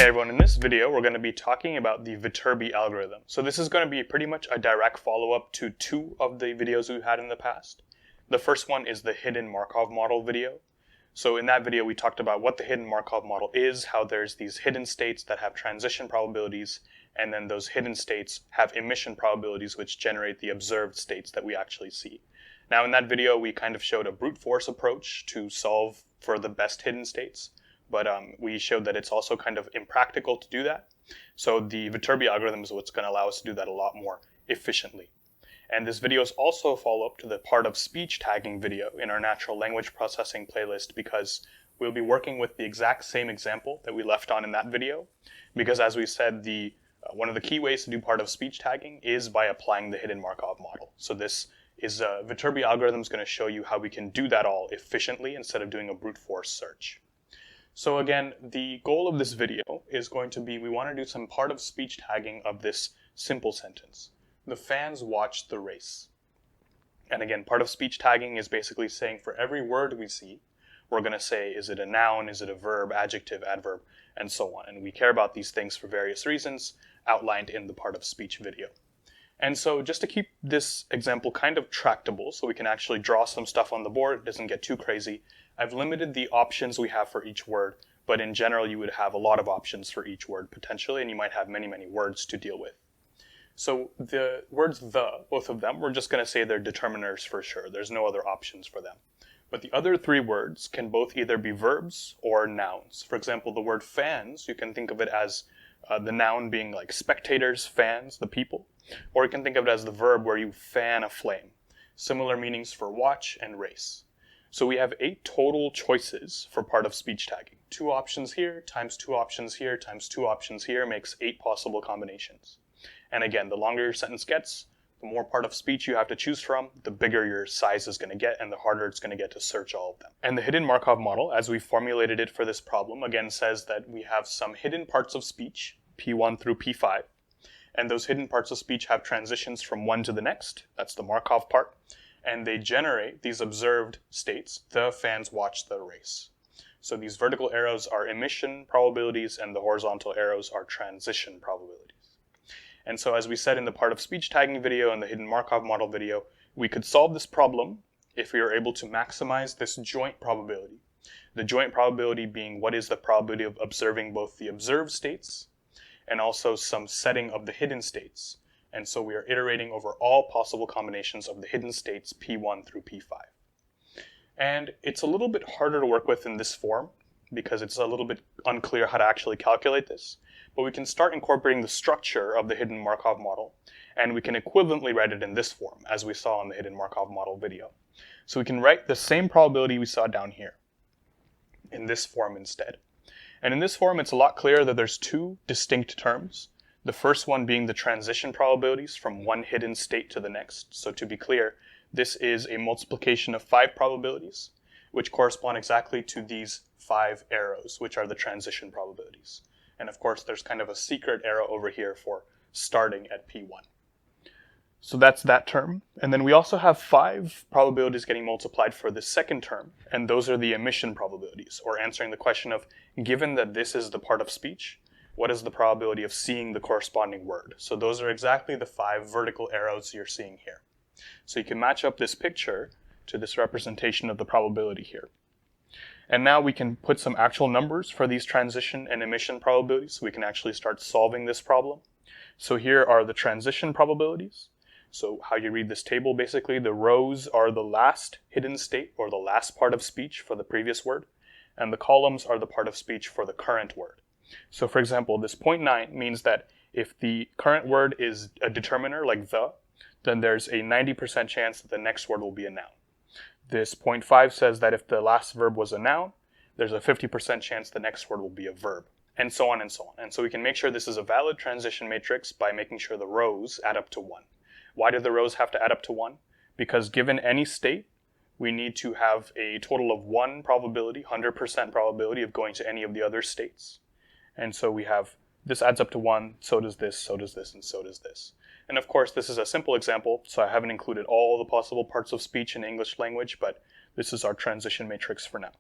everyone, in this video we're going to be talking about the Viterbi algorithm. So this is going to be pretty much a direct follow-up to two of the videos we've had in the past. The first one is the hidden Markov model video. So in that video we talked about what the hidden Markov model is, how there's these hidden states that have transition probabilities, and then those hidden states have emission probabilities which generate the observed states that we actually see. Now in that video we kind of showed a brute force approach to solve for the best hidden states. But we showed that it's also kind of impractical to do that. So the Viterbi algorithm is what's going to allow us to do that a lot more efficiently. And this video is also a follow-up to the part of speech tagging video in our natural language processing playlist, because we'll be working with the exact same example that we left on in that video. Because as we said, one of the key ways to do part of speech tagging is by applying the hidden Markov model. So this is Viterbi algorithm is going to show you how we can do that all efficiently instead of doing a brute force search. So again, the goal of this video is going to be, we want to do some part of speech tagging of this simple sentence. The fans watched the race. And again, part of speech tagging is basically saying for every word we see, we're going to say, is it a noun, is it a verb, adjective, adverb, and so on. And we care about these things for various reasons outlined in the part of speech video. And so just to keep this example kind of tractable, so we can actually draw some stuff on the board, it doesn't get too crazy, I've limited the options we have for each word, but in general you would have a lot of options for each word potentially, and you might have many, many words to deal with. So the words both of them, we're just going to say they're determiners for sure. There's no other options for them. But the other three words can both either be verbs or nouns. For example, the word fans, you can think of it as the noun being like spectators, fans, the people. Or you can think of it as the verb where you fan a flame. Similar meanings for watch and race. So we have 8 total choices for part of speech tagging. 2 options here, times 2 options here, times 2 options here makes 8 possible combinations. And again, the longer your sentence gets, the more part of speech you have to choose from, the bigger your size is going to get and the harder it's going to get to search all of them. And the hidden Markov model, as we formulated it for this problem, again says that we have some hidden parts of speech, P1 through P5, and those hidden parts of speech have transitions from one to the next, that's the Markov part, and they generate these observed states. The fans watched the race. So these vertical arrows are emission probabilities and the horizontal arrows are transition probabilities. And so as we said in the part of speech tagging video and the hidden Markov model video, we could solve this problem if we are able to maximize this joint probability. The joint probability being what is the probability of observing both the observed states and also some setting of the hidden states. And so we are iterating over all possible combinations of the hidden states P1 through P5. And it's a little bit harder to work with in this form because it's a little bit unclear how to actually calculate this. But we can start incorporating the structure of the hidden Markov model, and we can equivalently write it in this form, as we saw in the hidden Markov model video. So we can write the same probability we saw down here in this form instead. And in this form, it's a lot clearer that there's 2 distinct terms. The first one being the transition probabilities from one hidden state to the next. So to be clear, this is a multiplication of 5 probabilities, which correspond exactly to these 5 arrows, which are the transition probabilities. And of course, there's kind of a secret arrow over here for starting at P1. So that's that term. And then we also have 5 probabilities getting multiplied for the second term, and those are the emission probabilities, or answering the question of, given that this is the part of speech, what is the probability of seeing the corresponding word? So those are exactly the 5 vertical arrows you're seeing here. So you can match up this picture to this representation of the probability here. And now we can put some actual numbers for these transition and emission probabilities, so we can actually start solving this problem. So here are the transition probabilities. So how you read this table, basically, the rows are the last hidden state or the last part of speech for the previous word, and the columns are the part of speech for the current word. So for example, this 0.9 means that if the current word is a determiner like then there's a 90% chance that the next word will be a noun. This 0.5 says that if the last verb was a noun, there's a 50% chance the next word will be a verb, and so on and so on. And so we can make sure this is a valid transition matrix by making sure the rows add up to 1. Why do the rows have to add up to 1? Because given any state, we need to have a total of 1 probability, 100% probability of going to any of the other states. And so we have, this adds up to 1, so does this, so does this, and so does this. And of course, this is a simple example, so I haven't included all the possible parts of speech in English language, but this is our transition matrix for now.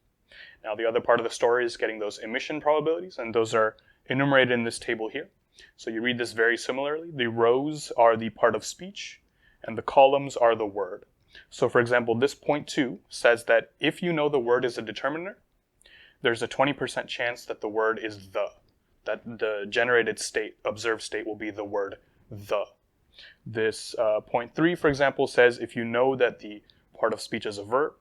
Now, the other part of the story is getting those emission probabilities, and those are enumerated in this table here. So you read this very similarly. The rows are the part of speech, and the columns are the word. So for example, this point 2 says that if you know the word is a determiner, there's a 20% chance that the word is the, that the generated state, observed state, will be the word the. This point 3, for example, says if you know that the part of speech is a verb,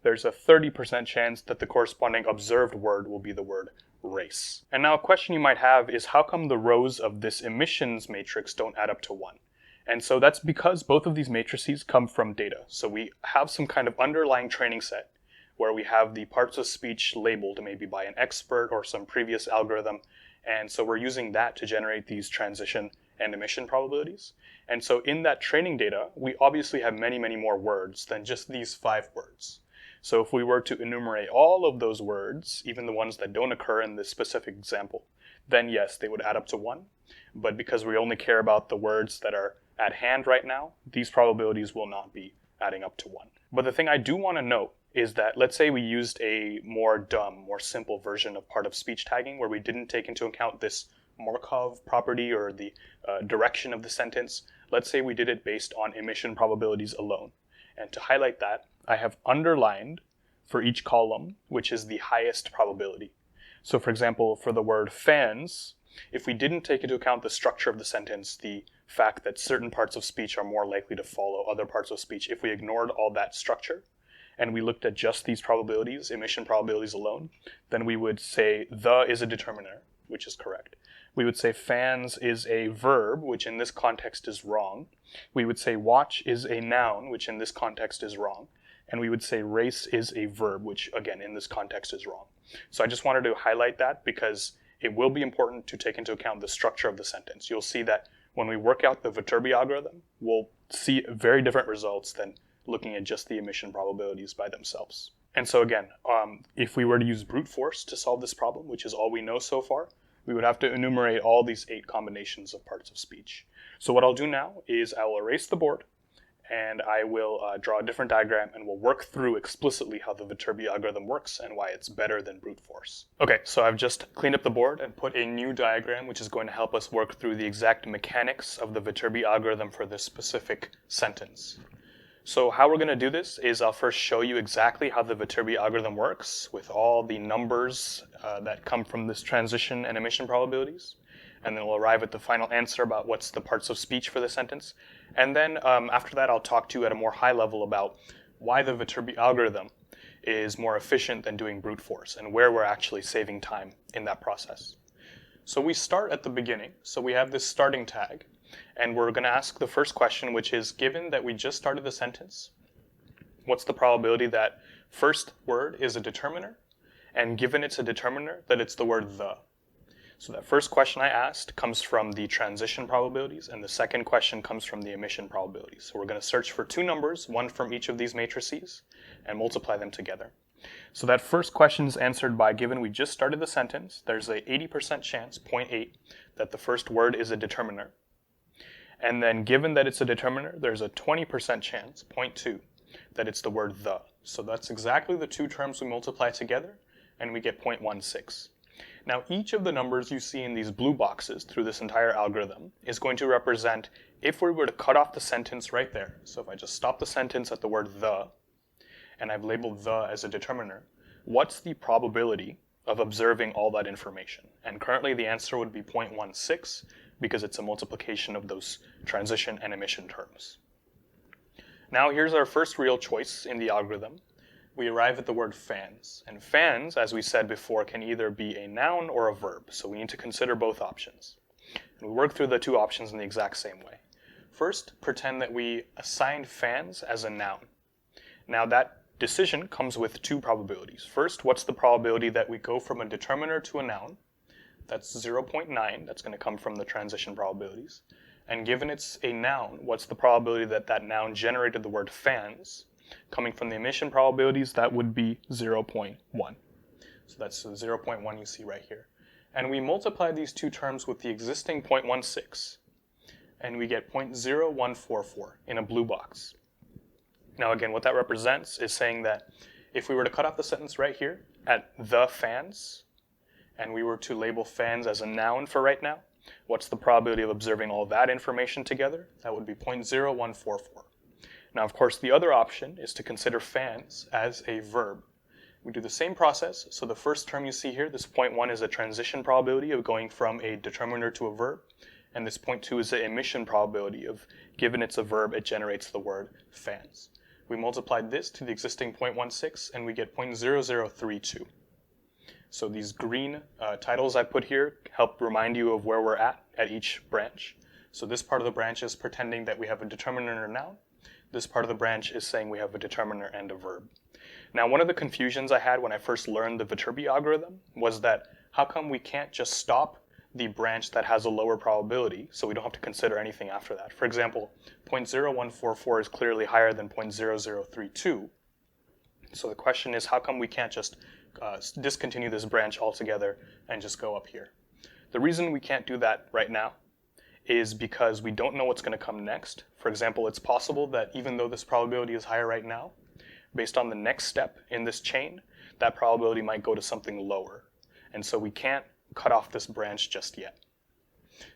there's a 30% chance that the corresponding observed word will be the word race. And now a question you might have is, how come the rows of this emissions matrix don't add up to 1? And so that's because both of these matrices come from data. So we have some kind of underlying training set where we have the parts of speech labeled maybe by an expert or some previous algorithm. And so we're using that to generate these transition and emission probabilities. And so in that training data, we obviously have many, many more words than just these 5 words. So if we were to enumerate all of those words, even the ones that don't occur in this specific example, then yes, they would add up to 1. But because we only care about the words that are at hand right now, these probabilities will not be adding up to 1. But the thing I do want to note is that, let's say we used a more dumb, more simple version of part of speech tagging where we didn't take into account this Markov property or the direction of the sentence. Let's say we did it based on emission probabilities alone. And to highlight that, I have underlined for each column, which is the highest probability. So for example, for the word fans, if we didn't take into account the structure of the sentence, the fact that certain parts of speech are more likely to follow other parts of speech, if we ignored all that structure and we looked at just these probabilities, emission probabilities alone, then we would say the is a determiner, which is correct. We would say fans is a verb, which in this context is wrong. We would say watch is a noun, which in this context is wrong. And we would say race is a verb, which again in this context is wrong. So I just wanted to highlight that because it will be important to take into account the structure of the sentence. You'll see that when we work out the Viterbi algorithm, we'll see very different results than looking at just the emission probabilities by themselves. And so again, if we were to use brute force to solve this problem, which is all we know so far, we would have to enumerate all these 8 combinations of parts of speech. So what I'll do now is I will erase the board and I will draw a different diagram and we'll work through explicitly how the Viterbi algorithm works and why it's better than brute force. Okay, so I've just cleaned up the board and put a new diagram which is going to help us work through the exact mechanics of the Viterbi algorithm for this specific sentence. So how we're going to do this is I'll first show you exactly how the Viterbi algorithm works with all the numbers that come from this transition and emission probabilities. And then we'll arrive at the final answer about what's the parts of speech for the sentence. And then after that, I'll talk to you at a more high level about why the Viterbi algorithm is more efficient than doing brute force and where we're actually saving time in that process. So we start at the beginning. So we have this starting tag. And we're going to ask the first question, which is, given that we just started the sentence, what's the probability that first word is a determiner? And given it's a determiner, that it's the word the. So that first question I asked comes from the transition probabilities, and the second question comes from the emission probabilities. So we're going to search for 2 numbers, one from each of these matrices, and multiply them together. So that first question is answered by, given we just started the sentence, there's a 80% chance, 0.8, that the first word is a determiner. And then given that it's a determiner, there's a 20% chance, 0.2, that it's the word the. So that's exactly the 2 terms we multiply together, and we get 0.16. Now each of the numbers you see in these blue boxes through this entire algorithm is going to represent if we were to cut off the sentence right there. So if I just stop the sentence at the word the, and I've labeled the as a determiner, what's the probability of observing all that information? And currently the answer would be 0.16, because it's a multiplication of those transition and emission terms. Now here's our first real choice in the algorithm. We arrive at the word fans. And fans, as we said before, can either be a noun or a verb. So we need to consider both options. And we work through the 2 options in the exact same way. First, pretend that we assigned fans as a noun. Now that decision comes with 2 probabilities. First, what's the probability that we go from a determiner to a noun? That's 0.9. That's going to come from the transition probabilities. And given it's a noun, what's the probability that that noun generated the word fans? Coming from the emission probabilities, that would be 0.1. So that's the 0.1 you see right here. And we multiply these 2 terms with the existing 0.16, and we get 0.0144 in a blue box. Now again, what that represents is saying that if we were to cut off the sentence right here at the fans, and we were to label fans as a noun for right now, what's the probability of observing all that information together? That would be 0.0144. Now, of course, the other option is to consider fans as a verb. We do the same process. So the first term you see here, this 0.1 is a transition probability of going from a determiner to a verb. And this 0.2 is the emission probability of, given it's a verb, it generates the word fans. We multiplied this to the existing 0.16 and we get 0.0032. So these green titles I put here help remind you of where we're at each branch. So this part of the branch is pretending that we have a determiner and a noun. This part of the branch is saying we have a determiner and a verb. Now, one of the confusions I had when I first learned the Viterbi algorithm was that how come we can't just stop the branch that has a lower probability so we don't have to consider anything after that? For example, 0.0144 is clearly higher than 0.0032. So the question is, how come we can't just discontinue this branch altogether and just go up here? The reason we can't do that right now is because we don't know what's going to come next. For example, it's possible that even though this probability is higher right now, based on the next step in this chain, that probability might go to something lower. And so we can't cut off this branch just yet.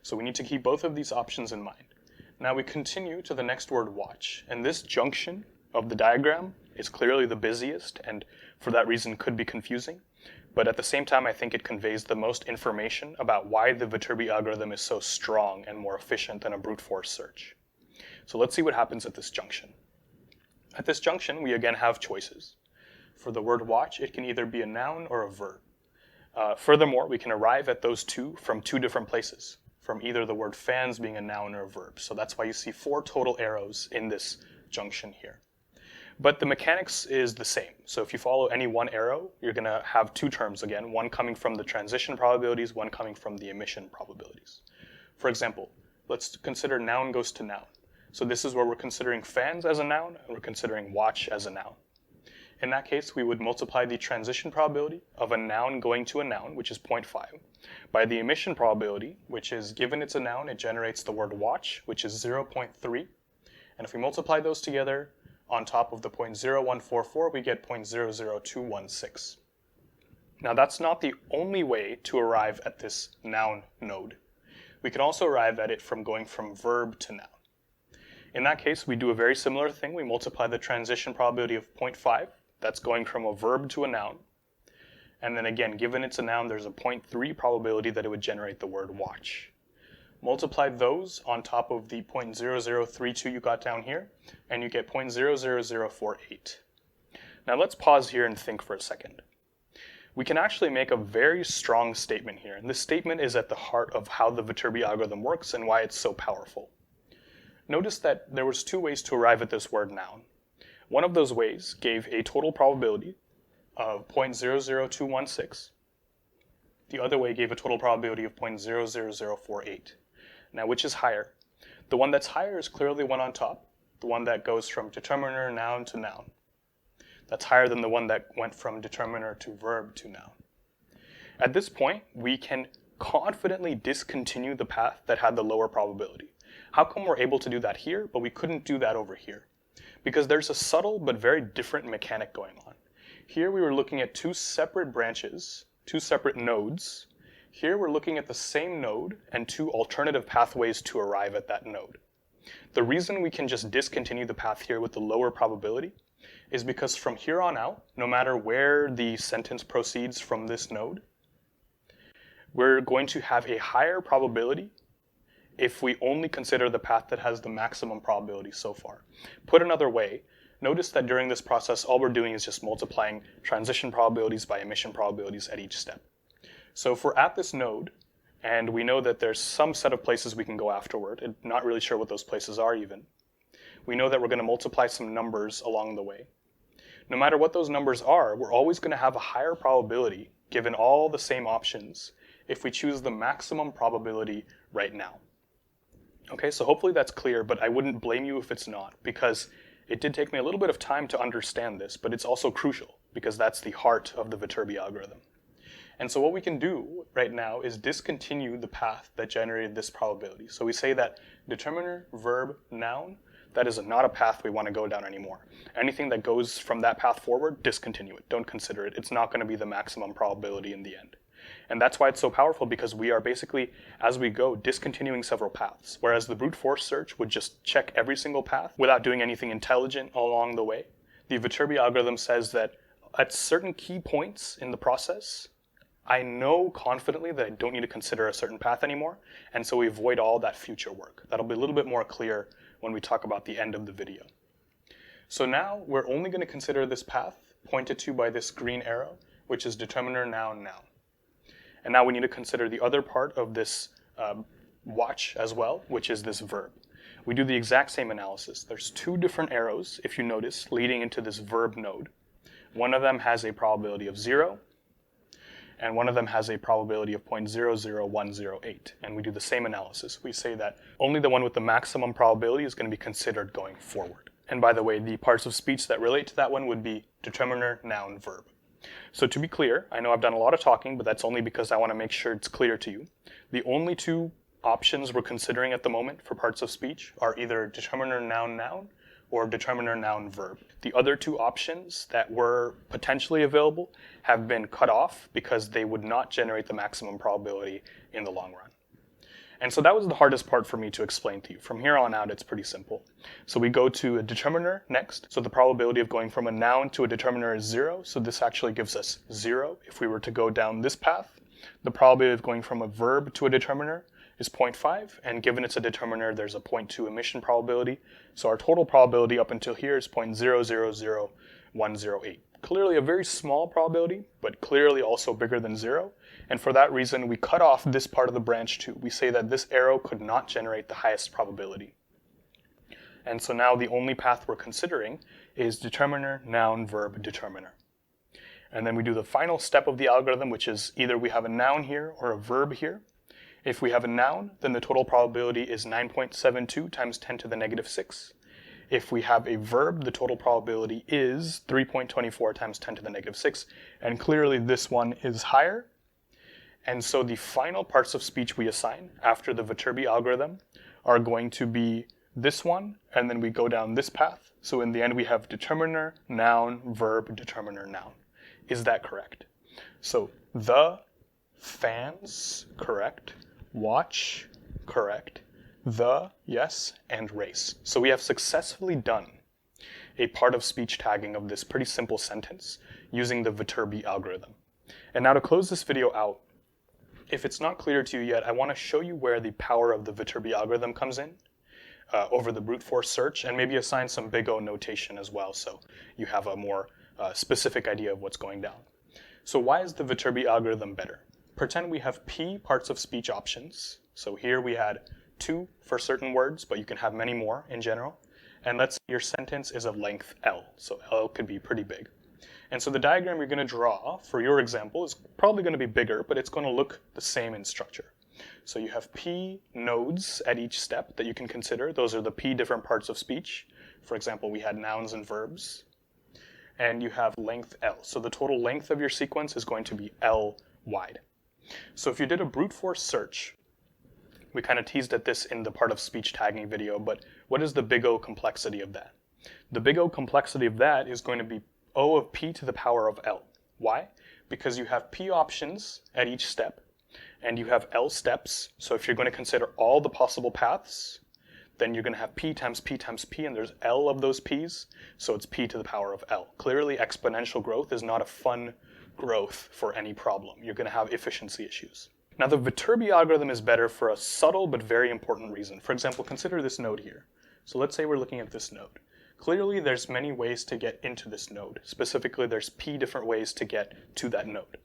So we need to keep both of these options in mind. Now we continue to the next word, watch. And this junction of the diagram is clearly the busiest, and for that reason could be confusing. But at the same time, I think it conveys the most information about why the Viterbi algorithm is so strong and more efficient than a brute force search. So let's see what happens at this junction. At this junction, we again have choices. For the word watch, it can either be a noun or a verb. Furthermore, we can arrive at those two from two different places, from either the word fans being a noun or a verb. So that's why you see 4 total arrows in this junction here. But the mechanics is the same. So if you follow any one arrow, you're going to have 2 terms again, one coming from the transition probabilities, one coming from the emission probabilities. For example, let's consider noun goes to noun. So this is where we're considering fans as a noun, and we're considering watch as a noun. In that case, we would multiply the transition probability of a noun going to a noun, which is 0.5, by the emission probability, which is given it's a noun, it generates the word watch, which is 0.3. And if we multiply those together on top of the 0.0144, we get 0.00216. Now that's not the only way to arrive at this noun node. We can also arrive at it from going from verb to noun. In that case, we do a very similar thing. We multiply the transition probability of 0.5. That's going from a verb to a noun. And then again, given it's a noun, there's a 0.3 probability that it would generate the word watch. Multiply those on top of the 0.0032 you got down here, and you get 0.00048. Now let's pause here and think for a second. We can actually make a very strong statement here, and this statement is at the heart of how the Viterbi algorithm works and why it's so powerful. Notice that there was 2 ways to arrive at this word noun. One of those ways gave a total probability of 0.00216. The other way gave a total probability of 0.00048. Now, which is higher? The one that's higher is clearly the one on top, the one that goes from determiner noun to noun. That's higher than the one that went from determiner to verb to noun. At this point, we can confidently discontinue the path that had the lower probability. How come we're able to do that here, but we couldn't do that over here? Because there's a subtle but very different mechanic going on. Here we were looking at 2 separate branches, 2 separate nodes. Here we're looking at the same node and 2 alternative pathways to arrive at that node. The reason we can just discontinue the path here with the lower probability is because from here on out, no matter where the sentence proceeds from this node, we're going to have a higher probability if we only consider the path that has the maximum probability so far. Put another way, notice that during this process, all we're doing is just multiplying transition probabilities by emission probabilities at each step. So if we're at this node, and we know that there's some set of places we can go afterward, and not really sure what those places are even, we know that we're going to multiply some numbers along the way. No matter what those numbers are, we're always going to have a higher probability, given all the same options, if we choose the maximum probability right now. Okay, so hopefully that's clear, but I wouldn't blame you if it's not, because it did take me a little bit of time to understand this, but it's also crucial, because that's the heart of the Viterbi algorithm. And so what we can do right now is discontinue the path that generated this probability. So we say that determiner, verb, noun, that is not a path we want to go down anymore. Anything that goes from that path forward, discontinue it. Don't consider it. It's not going to be the maximum probability in the end. And that's why it's so powerful, because we are basically, as we go, discontinuing several paths. Whereas the brute force search would just check every single path without doing anything intelligent along the way. The Viterbi algorithm says that at certain key points in the process, I know confidently that I don't need to consider a certain path anymore, and so we avoid all that future work. That'll be a little bit more clear when we talk about the end of the video. So now we're only going to consider this path pointed to by this green arrow, which is determiner noun noun. And now we need to consider the other part of this watch as well, which is this verb. We do the exact same analysis. There's two different arrows, if you notice, leading into this verb node. One of them has a probability of 0, and one of them has a probability of 0.00108. And we do the same analysis. We say that only the one with the maximum probability is going to be considered going forward. And by the way, the parts of speech that relate to that one would be determiner, noun, verb. So to be clear, I know I've done a lot of talking, but that's only because I want to make sure it's clear to you. The only two options we're considering at the moment for parts of speech are either determiner, noun, noun, or determiner, noun, verb. The other two options that were potentially available have been cut off because they would not generate the maximum probability in the long run. And so that was the hardest part for me to explain to you. From here on out, it's pretty simple. So we go to a determiner next. So the probability of going from a noun to a determiner is 0. So this actually gives us 0 if we were to go down this path. The probability of going from a verb to a determiner is 0.5. And given it's a determiner, there's a 0.2 emission probability. So our total probability up until here is 0.000108. Clearly a very small probability, but clearly also bigger than 0. And for that reason, we cut off this part of the branch too. We say that this arrow could not generate the highest probability. And so now the only path we're considering is determiner, noun, verb, determiner. And then we do the final step of the algorithm, which is either we have a noun here or a verb here. If we have a noun, then the total probability is 9.72 times 10 to the negative 6. If we have a verb, the total probability is 3.24 times 10 to the negative 6. And clearly this one is higher. And so the final parts of speech we assign after the Viterbi algorithm are going to be this one, and then we go down this path. So in the end, we have determiner, noun, verb, determiner, noun. Is that correct? So the, fans, correct. Watch, correct. The, yes, and race. So we have successfully done a part of speech tagging of this pretty simple sentence using the Viterbi algorithm. And now to close this video out, if it's not clear to you yet, I want to show you where the power of the Viterbi algorithm comes in over the brute force search, and maybe assign some big O notation as well, so you have a more specific idea of what's going down. So why is the Viterbi algorithm better? Pretend we have P parts of speech options. So here we had 2 for certain words, but you can have many more in general. And let's say your sentence is of length L, so L could be pretty big. And so the diagram you're going to draw for your example is probably going to be bigger, but it's going to look the same in structure. So you have P nodes at each step that you can consider. Those are the P different parts of speech. For example, we had nouns and verbs. And you have length L. So the total length of your sequence is going to be L wide. So if you did a brute force search, we kind of teased at this in the part of speech tagging video, but what is the big O complexity of that? The big O complexity of that is going to be O of P to the power of L. Why? Because you have P options at each step, and you have L steps. So if you're going to consider all the possible paths, then you're going to have P times P times P, and there's L of those P's, so it's P to the power of L. Clearly, exponential growth is not a fun growth for any problem. You're going to have efficiency issues. Now, the Viterbi algorithm is better for a subtle but very important reason. For example, consider this node here. So let's say we're looking at this node. Clearly, there's many ways to get into this node. Specifically, there's P different ways to get to that node.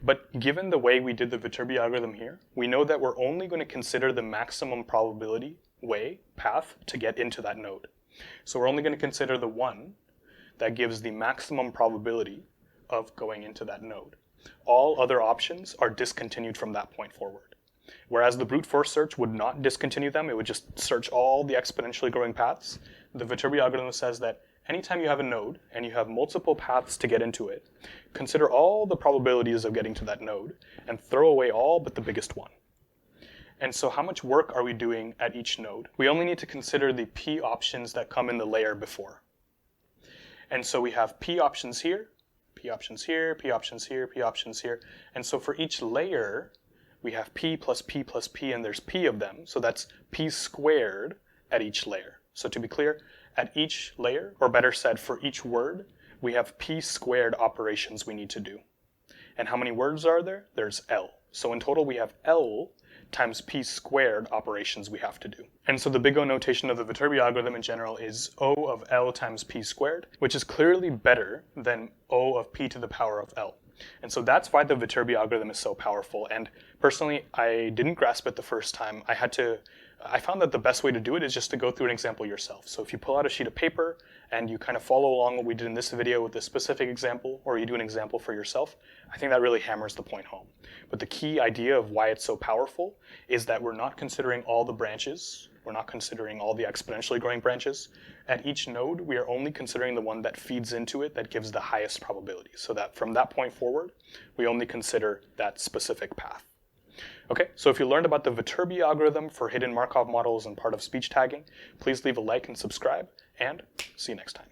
But given the way we did the Viterbi algorithm here, we know that we're only going to consider the maximum probability path to get into that node. So we're only going to consider the one that gives the maximum probability of going into that node. All other options are discontinued from that point forward. Whereas the brute force search would not discontinue them, it would just search all the exponentially growing paths. The Viterbi algorithm says that anytime you have a node and you have multiple paths to get into it, consider all the probabilities of getting to that node and throw away all but the biggest one. And so how much work are we doing at each node? We only need to consider the P options that come in the layer before. And so we have P options here, P options here, P options here, P options here. And so for each layer, we have P plus P plus P, and there's P of them. So that's P squared at each layer. So to be clear, at each layer, or better said, for each word, we have P squared operations we need to do. And how many words are there? There's L. So in total, we have L times P squared operations we have to do. And so the big O notation of the Viterbi algorithm in general is O of L times P squared, which is clearly better than O of P to the power of L. And so that's why the Viterbi algorithm is so powerful. And personally, I didn't grasp it the first time. I found that the best way to do it is just to go through an example yourself. So if you pull out a sheet of paper and you kind of follow along what we did in this video with this specific example, or you do an example for yourself, I think that really hammers the point home. But the key idea of why it's so powerful is that we're not considering all the branches. We're not considering all the exponentially growing branches. At each node, we are only considering the one that feeds into it that gives the highest probability. So that from that point forward, we only consider that specific path. Okay, so if you learned about the Viterbi algorithm for hidden Markov models and part of speech tagging, please leave a like and subscribe, and see you next time.